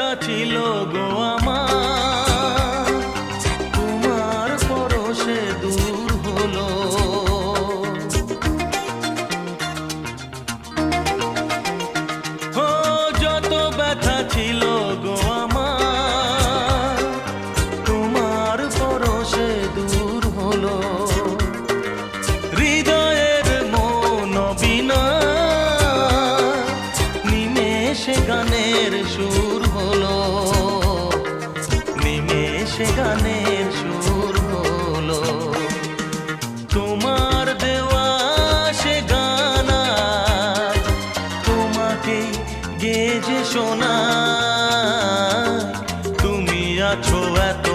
ব্যথা ছিল গো আমার, তোমার পরশে দূর হলো। ও যত ব্যথা ছিল গো আমার, তোমার পরশে দূর হলো। হৃদয়ের মন বিনা নিমেষে গানের সুর হলো, নিমেষে গানের সুর হলো। তোমার দেওয়া সে গানা তোমাকে গেয়ে যে শোনা, তুমি আছো এত